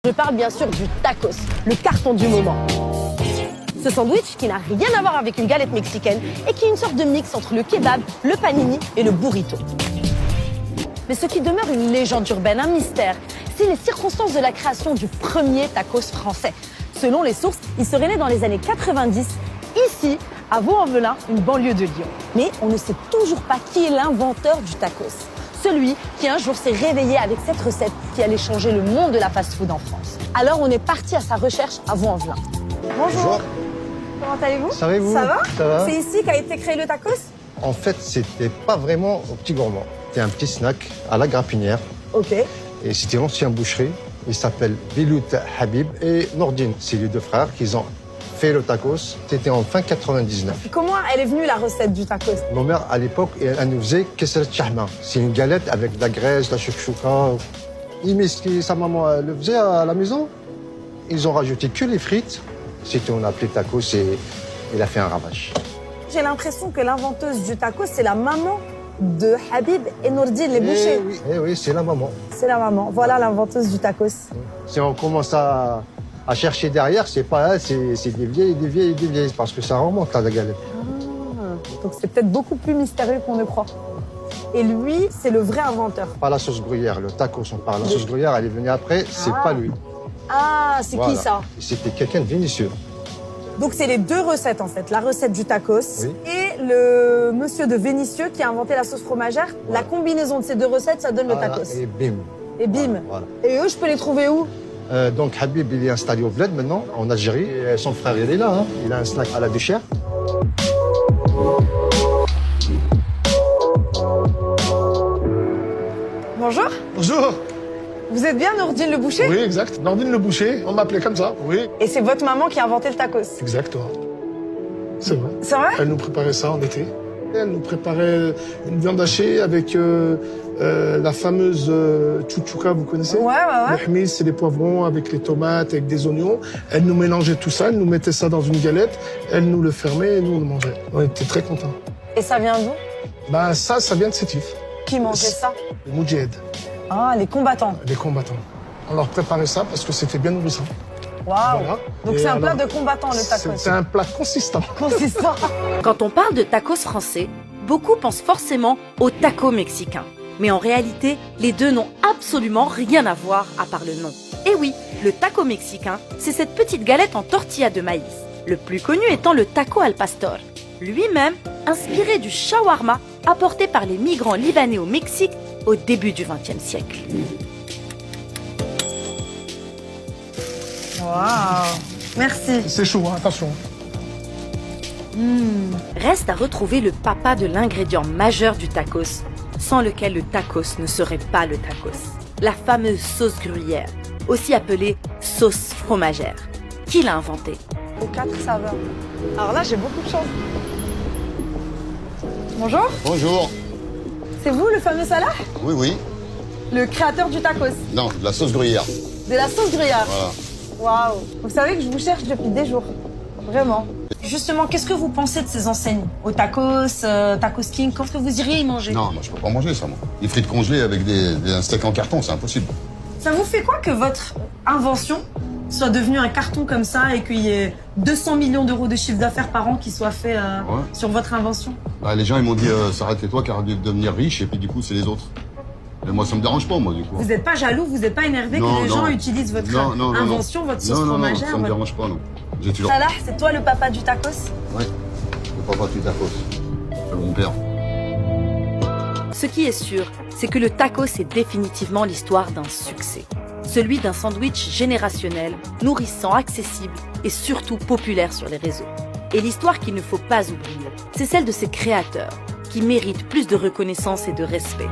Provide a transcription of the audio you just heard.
Je parle bien sûr du tacos, le carton du moment. Ce sandwich qui n'a rien à voir avec une galette mexicaine et qui est une sorte de mix entre le kebab, le panini et le burrito. Mais ce qui demeure une légende urbaine, un mystère, c'est les circonstances de la création du premier tacos français. Selon les sources, il serait né dans les années 90, ici, à Vaux-en-Velin, une banlieue de Lyon. Mais on ne sait toujours pas qui est l'inventeur du tacos. Celui qui un jour s'est réveillé avec cette recette qui allait changer le monde de la fast-food en France. Alors on est parti à sa recherche à Vaux-en-Velin. Bonjour. Comment allez-vous? Ça va et vous? Ça va? Ça va. C'est ici qu'a été créé le tacos? En fait, c'était pas vraiment au petit gourmand. C'était un petit snack à la grappinière. Ok. Et c'était l'ancien boucherie. Il s'appelle Bilout Habib et Nordine. C'est les deux frères qui ont fait le tacos. C'était en fin 99. Et comment elle est venue la recette du tacos? Nos mères, à l'époque, elle nous faisait kesret chahma. C'est une galette avec de la graisse, de la chouchouka. Sa maman elle le faisait à la maison. Ils ont rajouté que les frites. C'était, on appelait tacos et il a fait un ravage. J'ai l'impression que l'inventeuse du tacos, c'est la maman de Habib et Nordine, les bouchers. Oui, c'est la maman. C'est la maman. Voilà l'inventeuse du tacos. Si on commence à chercher derrière, c'est pas elle, c'est des vieilles, parce que ça remonte à la galette. Ah, donc c'est peut-être beaucoup plus mystérieux qu'on ne croit. Et lui, c'est le vrai inventeur. Pas la sauce gruyère, le tacos, on parle. La sauce gruyère, elle est venue après, c'est pas lui. Ah, c'est Voilà. qui ça? C'était quelqu'un de Vénitieux. Donc c'est les deux recettes en fait, la recette du tacos Oui. et le monsieur de Vénitieux qui a inventé la sauce fromagère. Voilà. La combinaison de ces deux recettes, ça donne Voilà, le tacos. et bim. Et bim. Voilà. Et eux, je peux les trouver où? Donc Habib, il est installé au Bled maintenant, en Algérie. Et son frère, il est là. Hein. Il a un snack à la Duchère. Bonjour. Bonjour. Vous êtes bien Nordine le boucher? Oui, exact. Nordine le boucher, on m'appelait comme ça. Oui, Et c'est votre maman qui a inventé le tacos? exactement. C'est vrai. C'est vrai? Elle nous préparait ça en été. Elle nous préparait une viande hachée avec la fameuse chouchouka, vous connaissez? Ouais. Le hmiz, c'est des poivrons avec les tomates, avec des oignons. Elle nous mélangeait tout ça, elle nous mettait ça dans une galette, elle nous le fermait et nous on le mangeait. On était très contents. Et ça vient d'où? Ben ça vient de Sétif. Qui mangeait ça? Les moudjahid, Ah, les combattants. les combattants. On leur préparait ça parce que c'était bien nourrissant. Waouh. Voilà. Donc Et c'est un plat alors, de combattants le tacos. C'est un plat consistant. Consistant. Quand on parle de tacos français, beaucoup pensent forcément au taco mexicain. Mais en réalité, les deux n'ont absolument rien à voir à part le nom. Et oui, le taco mexicain, c'est cette petite galette en tortilla de maïs. Le plus connu étant le taco al pastor. Lui-même, inspiré du shawarma apporté par les migrants libanais au Mexique au début du XXe siècle. Waouh. Merci. C'est chaud, hein, attention. Reste à retrouver le papa de l'ingrédient majeur du tacos, sans lequel le tacos ne serait pas le tacos. La fameuse sauce gruyère, aussi appelée sauce fromagère. Qui l'a inventée? Aux 4 saveurs. Alors là, j'ai beaucoup de chance. Bonjour. Bonjour. C'est vous le fameux Salah? Oui, oui. Le créateur du tacos? Non, de la sauce gruyère. De la sauce gruyère? Voilà. Waouh. Vous savez que je vous cherche depuis des jours. Vraiment. Justement, qu'est-ce que vous pensez de ces enseignes? Au tacos, Tacos King, qu'est-ce que vous iriez y manger? Non, moi je peux pas manger ça, moi. Des frites congelées avec un steak en carton, c'est impossible. Ça vous fait quoi que votre invention soit devenue un carton comme ça et qu'il y ait 200 millions d'euros de chiffre d'affaires par an qui soit fait sur votre invention? Bah, les gens ils m'ont dit ça arrête toi car de devenir riche et puis du coup c'est les autres. Et moi ça me dérange pas moi du coup. Vous n'êtes pas jaloux, vous n'êtes pas énervé que les gens utilisent votre invention, votre sauce fromagère? Ça me dérange pas non. J'ai toujours. Salah, c'est toi le papa du tacos? Ouais. Le papa du tacos. C'est mon père. Ce qui est sûr, c'est que le tacos est définitivement l'histoire d'un succès. Celui d'un sandwich générationnel, nourrissant, accessible et surtout populaire sur les réseaux. Et l'histoire qu'il ne faut pas oublier, c'est celle de ses créateurs, qui méritent plus de reconnaissance et de respect.